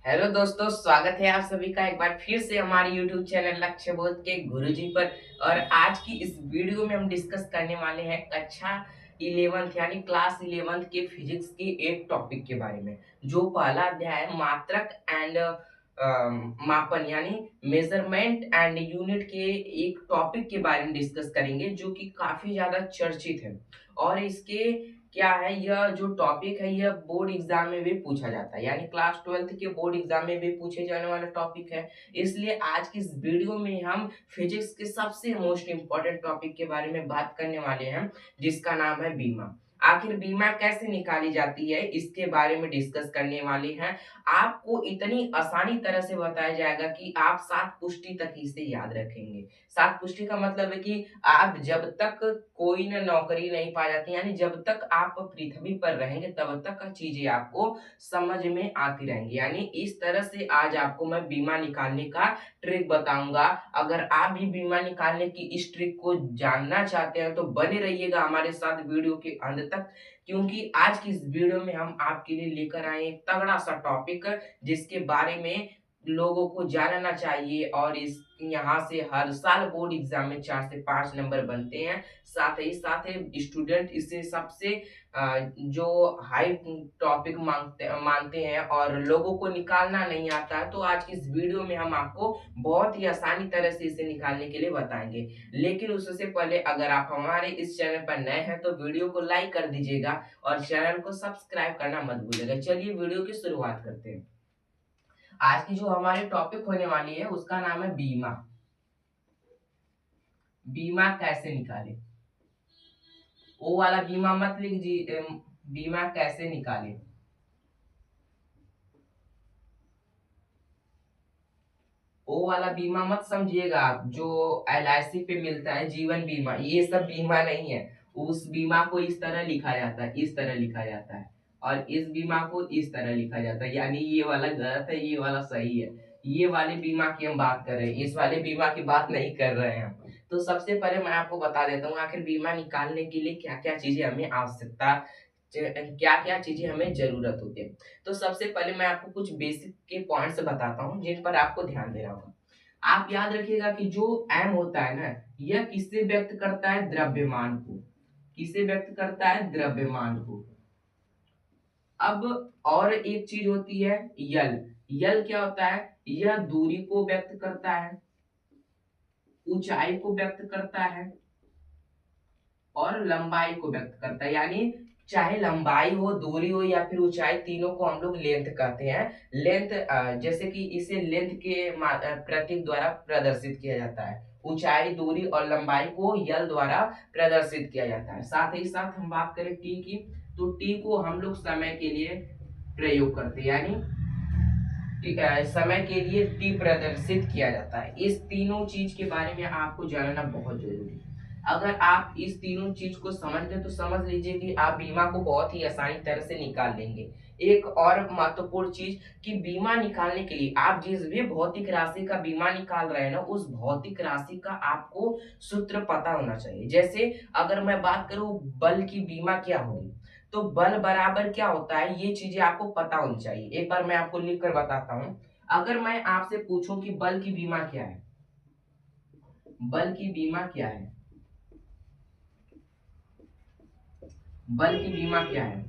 Hello दोस्तों, स्वागत है आप सभी का एक बार फिर से हमारे YouTube चैनल लक्ष्य बोध के गुरुजी पर। और आज की इस वीडियो में हम डिस्कस करने वाले हैं कक्षा 11th यानी क्लास 11th के फिजिक्स के एक टॉपिक के बारे में। जो पहला अध्याय है मात्रक एंड मापन यानी मेजरमेंट एंड यूनिट के एक टॉपिक के बारे में डिस्कस करेंगे, जो कि काफी ज्यादा चर्चित है। और इसके क्या है, यह जो टॉपिक है यह बोर्ड एग्जाम में भी पूछा जाता है, यानी क्लास 12th के बोर्ड एग्जाम में भी पूछे जाने वाला टॉपिक है। इसलिए आज की इस वीडियो में हम फिजिक्स के सबसे मोस्ट इम्पोर्टेंट टॉपिक के बारे में बात करने वाले हैं, जिसका नाम है बीमा। आखिर बीमा कैसे निकाली जाती है इसके बारे में डिस्कस करने वाले हैं। आपको इतनी आसानी तरह से बताया जाएगा कि आप सात पुष्टि तक इसे याद रखेंगे। सात पुष्टि का मतलब है कि आप जब तक कोई न नौकरी नहीं पा जाती, यानी जब तक आप पृथ्वी पर रहेंगे तब तक का चीजें आपको समझ में आती रहेंगी। यानी इस तरह से आज आपको मैं बीमा निकालने का ट्रिक बताऊंगा। अगर आप भी बीमा निकालने की इस ट्रिक को जानना चाहते हैं तो बने रहिएगा हमारे साथ वीडियो के अंत तक, क्योंकि आज की इस वीडियो में हम आपके लिए लेकर आए एक तगड़ा सा टॉपिक जिसके बारे में लोगों को जानना चाहिए। और इस यहाँ से हर साल बोर्ड एग्जाम में 4 से 5 नंबर बनते हैं। साथ ही स्टूडेंट इसे सबसे जो हाई टॉपिक मानते हैं और लोगों को निकालना नहीं आता है। तो आज की इस वीडियो में हम आपको बहुत ही आसानी तरह से इसे निकालने के लिए बताएंगे। लेकिन उससे पहले अगर आप हमारे इस चैनल पर नए हैं तो वीडियो को लाइक कर दीजिएगा और चैनल को सब्सक्राइब करना मत भूलिएगा। चलिए वीडियो की शुरुआत करते हैं। आज की जो हमारी टॉपिक होने वाली है उसका नाम है बीमा। बीमा कैसे निकाले? ओ वाला बीमा मत लीजिए। बीमा कैसे निकाले? ओ वाला बीमा मत समझिएगा आप, जो LIC पे मिलता है जीवन बीमा, ये सब बीमा नहीं है। उस बीमा को इस तरह लिखा जाता है, इस तरह लिखा जाता है। और इस बीमा को इस तरह लिखा जाता है, यानी ये वाला गलत है, ये वाला सही है। ये वाले बीमा की हम बात कर रहे हैं, इस वाले बीमा की बात नहीं कर रहे हैं हम। तो सबसे पहले मैं आपको बता देता हूँ आखिर बीमा निकालने के लिए क्या क्या चीजें हमें आवश्यकता, क्या क्या चीजें हमें जरूरत होती है। तो सबसे पहले मैं आपको कुछ बेसिक के पॉइंट्स बताता हूँ जिन पर आपको ध्यान देना होगा। आप याद रखिएगा कि जो एम होता है ना, यह किससे व्यक्त करता है? द्रव्यमान को। किसे व्यक्त करता है? द्रव्यमान को। अब और एक चीज होती है यल। यल क्या होता है? यह दूरी को व्यक्त करता है, ऊंचाई को व्यक्त करता है और लंबाई को व्यक्त करता है। यानी चाहे लंबाई हो, दूरी हो या फिर ऊंचाई, तीनों को हम लोग लेंथ कहते हैं। लेंथ जैसे कि इसे लेंथ के प्रतीक द्वारा प्रदर्शित किया जाता है। ऊंचाई, दूरी और लंबाई को यल द्वारा प्रदर्शित किया जाता है। साथ ही साथ हम बात करें टी की, तो टी को हम लोग समय के लिए प्रयोग करते हैं, यानी समय के लिए टी प्रदर्शित किया जाता है। इस तीनों चीज के बारे में आपको जानना बहुत जरूरी है। अगर आप इस तीनों चीज को समझ गए तो समझ लीजिए कि आप बीमा को बहुत ही आसानी तरह से निकाल लेंगे। एक और महत्वपूर्ण चीज कि बीमा निकालने के लिए आप जिस भी भौतिक राशि का बीमा निकाल रहे हैं ना, उस भौतिक राशि का आपको सूत्र पता होना चाहिए। जैसे अगर मैं बात करूं बल की बीमा क्या होगी, तो बल बराबर क्या होता है, ये चीजें आपको पता होनी चाहिए। एक बार मैं आपको लिख कर बताता हूं। अगर मैं आपसे पूछूं कि बल की बीमा क्या है, बल की बीमा क्या है, बल की बीमा क्या है,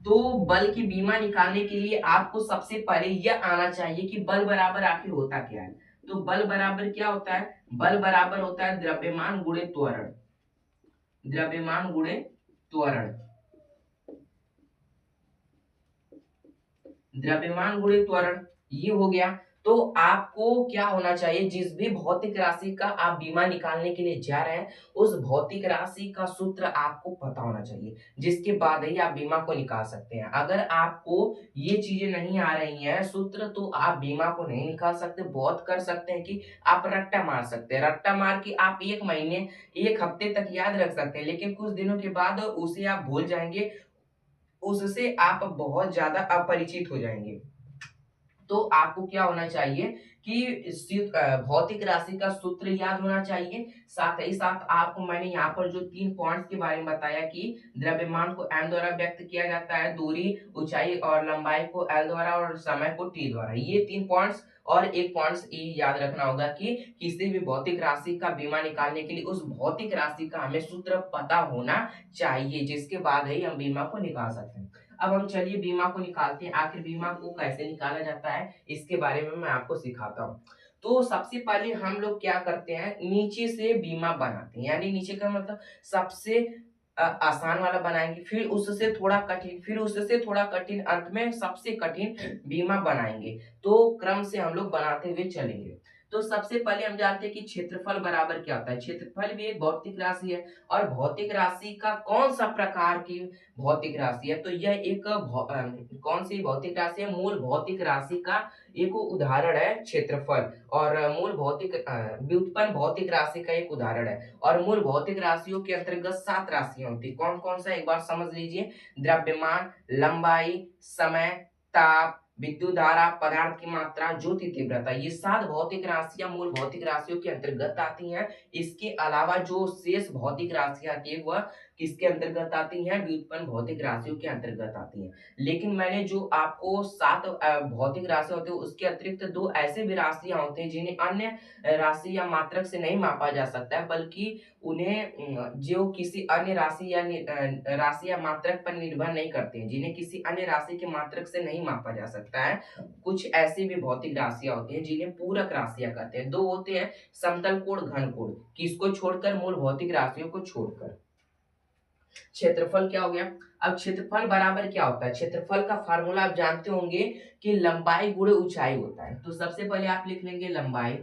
तो बल की बीमा निकालने के लिए आपको सबसे पहले यह आना चाहिए कि बल बराबर आखिर होता क्या है। तो बल बराबर क्या होता है? बल बराबर होता है द्रव्यमान गुणे त्वरण। द्रव्यमान गुणे त्वरण। द्रव्यमान गुणित त्वरण, ये हो गया। तो आपको क्या होना चाहिए, जिस भी भौतिक राशि का आप बीमा निकालने के लिए जा रहे हैं, उस भौतिक राशि का सूत्र आपको पता होना चाहिए, जिसके बाद ही आप बीमा को निकाल सकते हैं। अगर आपको ये चीजें नहीं आ रही हैं सूत्र, तो आप बीमा को नहीं निकाल सकते। बहुत कर सकते हैं कि आप रट्टा मार सकते हैं, रट्टा मार के आप एक महीने, एक हफ्ते तक याद रख सकते हैं, लेकिन कुछ दिनों के बाद उसे आप भूल जाएंगे, उससे आप बहुत ज्यादा अपरिचित हो जाएंगे। तो आपको क्या होना चाहिए कि भौतिक राशि का सूत्र याद होना चाहिए। साथ ही साथ आपको मैंने यहाँ पर जो 3 पॉइंट्स के बारे में बताया कि द्रव्यमान को m द्वारा व्यक्त किया जाता है, दूरी, ऊंचाई और लंबाई को l द्वारा और समय को t द्वारा। ये 3 पॉइंट्स और एक पॉइंट्स ये याद रखना होगा कि किसी भी भौतिक राशि का बीमा निकालने के लिए उस भौतिक राशि का हमें सूत्र पता होना चाहिए, जिसके बाद ही हम बीमा को निकाल सकते हैं। अब हम चलिए बीमा को निकालते हैं। आखिर बीमा को कैसे निकाला जाता है इसके बारे में मैं आपको सिखाता हूँ। तो सबसे पहले हम लोग क्या करते हैं, नीचे से बीमा बनाते हैं, यानी नीचे का मतलब सबसे आसान वाला बनाएंगे, फिर उससे थोड़ा कठिन, फिर उससे थोड़ा कठिन, अंत में सबसे कठिन बीमा बनाएंगे। तो क्रम से हम लोग बनाते हुए चलेंगे। तो सबसे पहले हम जानते हैं कि क्षेत्रफल बराबर क्या होता है। क्षेत्रफल भी एक भौतिक राशि है, और भौतिक राशि का कौन सा प्रकार की भौतिक राशि है, तो यह एक कौन सी भौतिक राशि है, मूल भौतिक राशि का एक उदाहरण है क्षेत्रफल। और मूल भौतिक व्युत्पन्न भौतिक राशि का एक उदाहरण है। और मूल भौतिक राशियों के अंतर्गत 7 राशियां होती है। कौन कौन सा एक बार समझ लीजिए, द्रव्यमान, लंबाई, समय, ताप, विद्युत धारा, पदार्थ की मात्रा, ज्योति तीव्रता, ये 7 भौतिक राशियां मूल भौतिक राशियों के अंतर्गत आती हैं। इसके अलावा जो शेष भौतिक राशियां आती है वह किसके अंतर्गत आती हैं, व्युत्पन्न भौतिक राशियों के अंतर्गत आती हैं। लेकिन मैंने जो आपको 7 भौतिक राशि होती है उसके अतिरिक्त 2 ऐसे भी राशियां होती हैं जिन्हें अन्य राशि या मात्रक से नहीं मापा जा सकता है, बल्कि उन्हें जो किसी अन्य राशि या मात्रक पर निर्भर नहीं करते हैं, जिन्हें किसी अन्य राशि के मात्रक से नहीं मापा जा सकता है। कुछ ऐसी भी भौतिक राशियां होती हैं जिन्हें पूरक राशियां कहते हैं। 2 होते हैं, समतल कोण, घन कोण, किसको छोड़कर, मूल भौतिक राशियों को छोड़कर। क्षेत्रफल क्या हो गया। अब क्षेत्रफल बराबर क्या होता है, क्षेत्रफल का फार्मूला आप जानते होंगे कि लंबाई गुणे ऊंचाई होता है। तो सबसे पहले आप लिख लेंगे लंबाई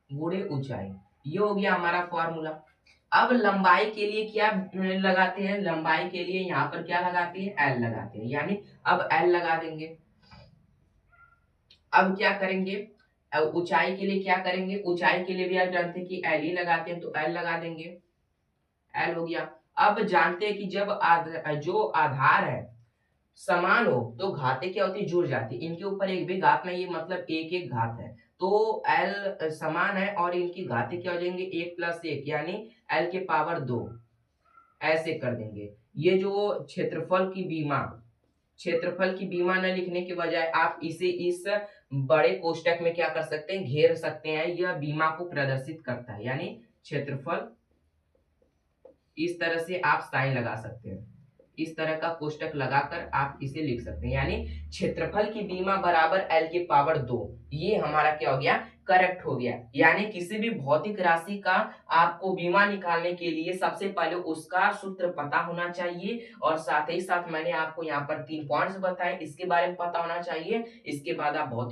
गुणे ऊंचाई, ये हो गया हमारा फॉर्मूला। अब लंबाई के लिए क्या लगाते हैं, लंबाई के लिए यहाँ पर क्या लगाते हैं, एल लगाते हैं, यानी अब एल लगा देंगे। अब क्या करेंगे, अब ऊंचाई के लिए क्या करेंगे, ऊंचाई के लिए भी आप जानते हैं कि एल ही लगाते हैं, तो एल लगा देंगे, एल हो गया। अब जानते हैं कि जब जो आधार है समान हो तो घातें क्या होती है, जुड़ जाती है। इनके ऊपर एक भी घात नहीं है, मतलब एक एक घात है, तो एल समान है और इनकी घातें क्या हो जाएंगे, 1 + 1, यानी एल के पावर 2, ऐसे कर देंगे। ये जो क्षेत्रफल की बीमा न लिखने के बजाय आप इसे इस बड़े कोष्टक में क्या कर सकते हैं, घेर सकते हैं। यह बीमा को प्रदर्शित करता है, यानी क्षेत्रफल, इस तरह से आप साइन लगा सकते हैं, इस तरह का कोष्टक लगाकर आप इसे लिख सकते हैं, यानी क्षेत्रफल की बीमा बराबर एल के पावर 2। ये हमारा क्या हो गया, करेक्ट हो गया। यानी किसी भी भौतिक राशि का आपको बीमा निकालने के लिए सबसे पहले उसका सूत्र पता होना चाहिए, और साथ ही साथ मैंने आपको यहाँ पर 3 पॉइंट्स बताए, इसके बारे में पता होना चाहिए। इसके बाद आप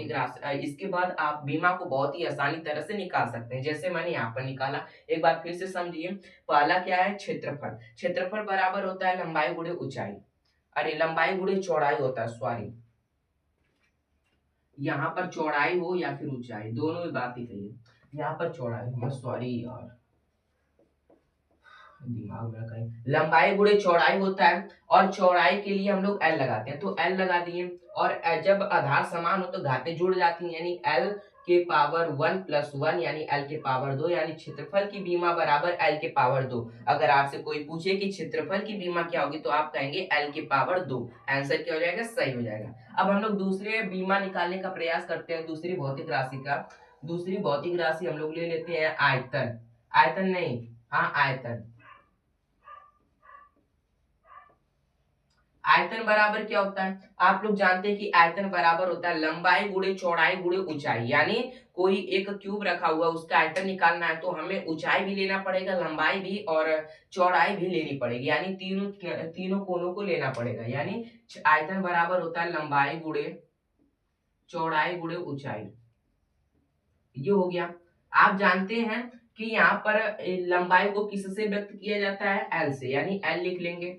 इसके बाद आप बीमा को बहुत ही आसानी तरह से निकाल सकते हैं, जैसे मैंने यहाँ पर निकाला। एक बार फिर से समझिए, पहला क्या है, क्षेत्रफल। क्षेत्रफल बराबर होता है लंबाई गुणे ऊंचाई, अरे लंबाई गुणे चौड़ाई होता है, सॉरी, यहाँ पर चौड़ाई हो या फिर ऊंचाई, दोनों ही बात ही सही है। यहाँ पर चौड़ाई हो, सॉरी यार, दिमाग में कहीं, लंबाई गुणे चौड़ाई होता है, और चौड़ाई के लिए हम लोग एल लगाते हैं, तो एल लगा दिए। और जब आधार समान हो तो घातें जुड़ जाती हैं, यानी एल के पावर 1 + 1, यानी एल के पावर 2, यानी क्षेत्रफल की बीमा बराबर एल के पावर 2। अगर आपसे कोई पूछे कि क्षेत्रफल की बीमा क्या होगी, तो आप कहेंगे एल के पावर 2। आंसर क्या हो जाएगा, सही हो जाएगा। अब हम लोग दूसरे बीमा निकालने का प्रयास करते हैं, दूसरी भौतिक राशि का। दूसरी भौतिक राशि हम लोग ले लेते हैं आयतन, आयतन नहीं, हाँ आयतन। आयतन बराबर क्या होता है, आप लोग जानते हैं कि आयतन बराबर होता है लंबाई गुणे चौड़ाई गुणे ऊंचाई। यानी कोई एक क्यूब रखा हुआ, उसका आयतन निकालना है तो हमें ऊंचाई भी लेना पड़ेगा, लंबाई भी और चौड़ाई भी लेनी पड़ेगी, यानी तीनों तीनों कोनों को लेना पड़ेगा। यानी आयतन बराबर होता है लंबाई गुणे चौड़ाई गुणे ऊंचाई, ये हो गया। आप जानते हैं कि यहाँ पर लंबाई को किससे व्यक्त किया जाता है, एल से, यानी एल लिख लेंगे।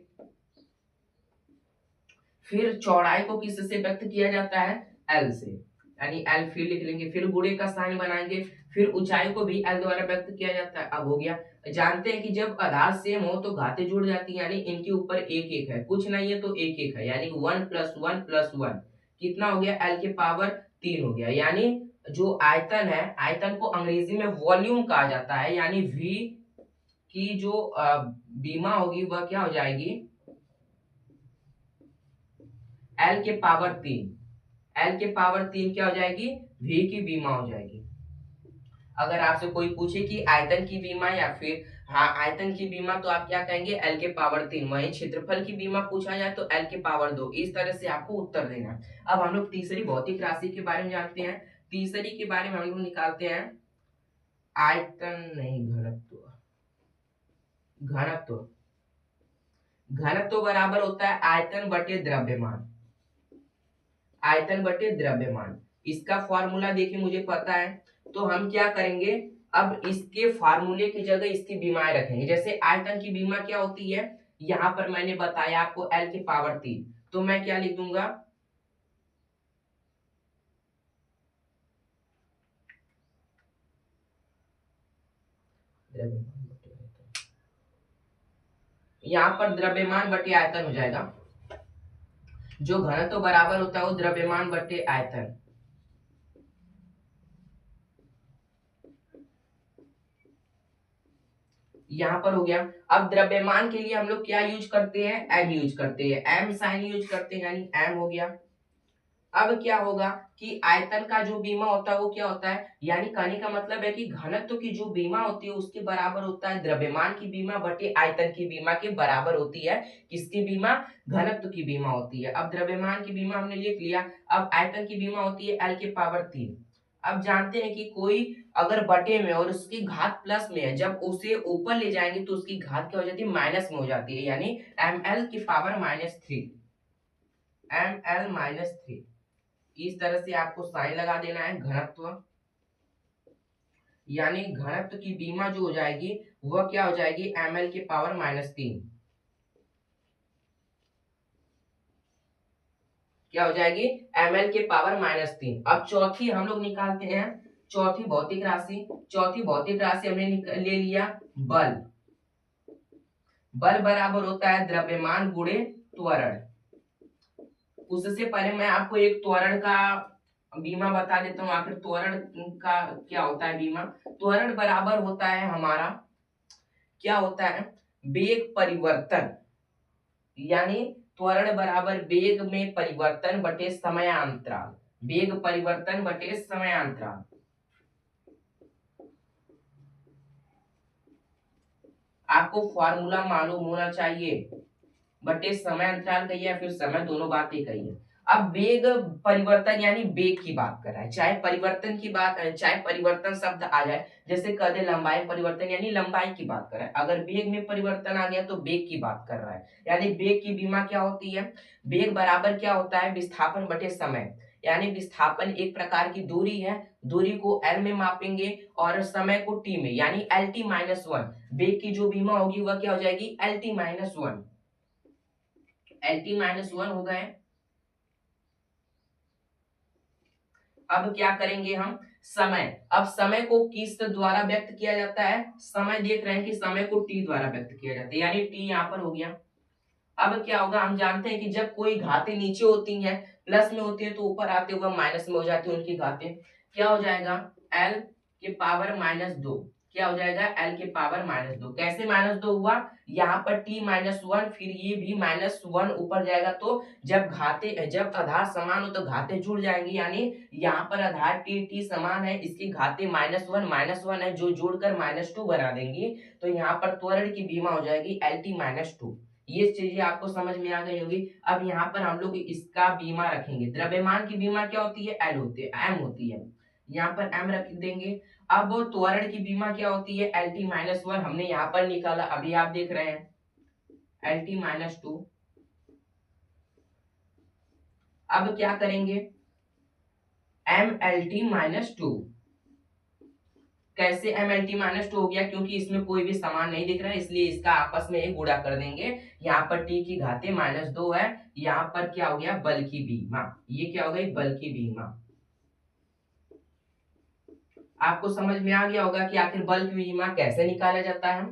फिर चौड़ाई को किससे व्यक्त किया जाता है, एल से, यानी एल फिर लिख लेंगे, फिर गुणे का साइन बनाएंगे, फिर ऊंचाई को भी एल द्वारा व्यक्त किया जाता है। अब हो गया। जानते हैं कि जब आधार सेम हो तो घातें जुड़ जाती है, यानी इनके ऊपर एक एक है, कुछ नहीं है तो एक एक है, यानी 1 + 1 + 1, कितना हो गया, एल के पावर 3 हो गया। यानी जो आयतन है, आयतन को अंग्रेजी में वॉल्यूम कहा जाता है, यानी वी की जो बीमा होगी वह क्या हो जाएगी, एल के पावर 3। एल के पावर 3 क्या हो जाएगी, वी की बीमा हो जाएगी। अगर आपसे कोई पूछे कि आयतन की बीमा या फिर हाँ आयतन की बीमा, तो आप क्या कहेंगे, एल के पावर 3। वहीं क्षेत्रफल की बीमा पूछा जाए तो एल के पावर 2। इस तरह से आपको उत्तर देना है। अब हम लोग तीसरी भौतिक राशि के बारे में जानते हैं। तीसरी के बारे में हम लोग निकालते हैं आयतन नहीं, घनत्व। घनत्व, घनत्व बराबर होता है आयतन बटे द्रव्यमान। आयतन बटे द्रव्यमान, इसका फॉर्मूला देखिए मुझे पता है, तो हम क्या करेंगे, अब इसके फार्मूले की जगह इसकी बीमाएं रखेंगे। जैसे आयतन की बीमा क्या होती है, यहां पर मैंने बताया आपको एल की पावर 3, तो मैं क्या लिख दूंगा, यहां पर द्रव्यमान बटे आयतन हो जाएगा। जो घनत्व बराबर होता है वो द्रव्यमान बटे आयतन। यहाँ पर हो गया। अब द्रव्यमान के लिए हम लोग क्या यूज करते हैं, एम यूज करते हैं, एम साइन यूज करते हैं, यानी एम हो गया। अब क्या होगा कि आयतन का जो बीमा होता है वो क्या होता है, यानी कहने का मतलब है कि घनत्व की जो बीमा होती है उसके बराबर होता है द्रव्यमान की बीमा बटे आयतन की बीमा के बराबर होती है। किसकी बीमा, घनत्व की बीमा होती है। अब द्रव्यमान की बीमा हमने लिख लिया। अब आयतन की बीमा होती है एल के पावर 3। अब जानते हैं कि कोई अगर बटे में और उसकी घात प्लस में है, जब उसे ऊपर ले जाएंगे तो उसकी घात क्या हो जाती है, माइनस में हो जाती है, यानी एम एल की पावर -3। एम एल -3, इस तरह से आपको साइन लगा देना है। घनत्व यानी घनत्व की बीमा जो हो जाएगी वह क्या हो जाएगी, ml के पावर -3। क्या हो जाएगी, ml के पावर -3। अब चौथी हम लोग निकालते हैं, चौथी भौतिक राशि। चौथी भौतिक राशि हमने ले लिया बल। बल बराबर होता है द्रव्यमान गुणे त्वरण। उससे पहले मैं आपको एक त्वरण का बीमा बता देता हूँ। आखिर त्वरण का क्या होता है बीमा, त्वरण बराबर होता है हमारा, क्या होता है, वेग परिवर्तन। यानी त्वरण बराबर वेग में परिवर्तन बटे समयांतराल। वेग परिवर्तन बटे समयांतराल। आपको फॉर्मूला मालूम होना चाहिए। बटे समय अंतराल कहिए या फिर समय, दोनों बात ही कहिए। अब वेग परिवर्तन यानी वेग की बात कर रहा है, चाहे परिवर्तन की बात, चाहे परिवर्तन शब्द आ जाए, जैसे कह दे लंबाई परिवर्तन यानी लंबाई की बात कर रहा है। अगर वेग में परिवर्तन आ गया तो वेग की बात कर रहा है, यानी वेग की बीमा क्या होती है, वेग बराबर क्या होता है, विस्थापन बटे समय। यानी विस्थापन एक प्रकार की दूरी है, दूरी को एल में मापेंगे और समय को टी में, यानी एल टी -1। वेग की जो बीमा होगी वह क्या हो जाएगी, एल टी -1। LT-1 हो गए। अब क्या करेंगे हम, समय। अब समय को किस द्वारा व्यक्त किया जाता है, समय देख रहे हैं कि समय को टी द्वारा व्यक्त किया जाता है, यानी टी यहाँ पर हो गया। अब क्या होगा, हम जानते हैं कि जब कोई घातें नीचे होती हैं, प्लस में होती है, तो ऊपर आते हुए माइनस में हो जाती है उनकी घातें। क्या हो जाएगा, एल के पावर -2। क्या हो जाएगा, एल के पावर -2। कैसे -2 हुआ, यहाँ पर t -1, फिर ये भी -1 ऊपर जाएगा, तो जब आधार समान हो तो घातें जुड़ जाएंगी, यानी यहाँ पर आधार t समान है, इसकी घातें -1 है, जो जोड़कर -2 बना देंगी, तो यहाँ पर त्वरण की बीमा हो जाएगी LT-2। ये चीजें आपको समझ में आ गई होगी। अब यहाँ पर हम लोग इसका बीमा रखेंगे। द्रव्यमान की बीमा क्या होती है, एल होती है, एम होती है, यहाँ पर एम रख देंगे। अब त्वरण की बीमा क्या होती है, LT-1 हमने यहाँ पर निकाला, अभी आप देख रहे हैं LT-2। अब क्या करेंगे, MLT-2। कैसे MLT-2 हो गया, क्योंकि इसमें कोई भी समान नहीं दिख रहा है, इसलिए इसका आपस में एक गुणा कर देंगे। यहाँ पर t की घातें -2 है, यहाँ पर क्या हो गया, बल की बीमा। ये क्या हो गई, बल की बीमा। आपको समझ में आ गया होगा कि आखिर बल की बीमा कैसे निकाला जाता है।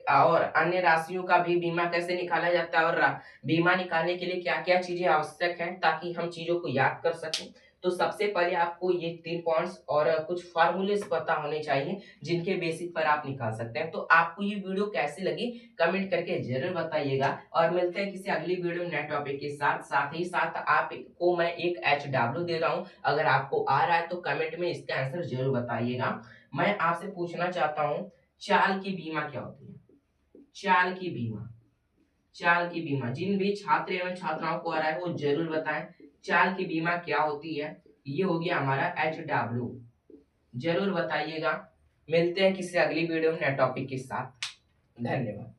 और अन्य राशियों का भी बीमा कैसे निकाला जाता है, और बीमा निकालने के लिए क्या क्या चीजें आवश्यक हैं, ताकि हम चीजों को याद कर सकें। तो सबसे पहले आपको ये 3 पॉइंट्स और कुछ फार्मूलेस पता होने चाहिए, जिनके बेसिस पर आप निकाल सकते हैं। तो आपको ये वीडियो कैसी लगी कमेंट करके जरूर बताइएगा, और मिलते हैं किसी अगली वीडियो में नए टॉपिक के साथ। साथ ही साथ आपको मैं एक HW दे रहा हूँ, अगर आपको आ रहा है तो कमेंट में इसका आंसर जरूर बताइएगा। मैं आपसे पूछना चाहता हूँ, चाल की बीमा क्या होती है? चाल की बीमा, चाल की बीमा जिन भी छात्र एवं छात्राओं को आ रहा है वो जरूर बताएं, चाल की बीमा क्या होती है। ये हो गया हमारा HW, जरूर बताइएगा। मिलते हैं किसी अगली वीडियो में नए टॉपिक के साथ। धन्यवाद।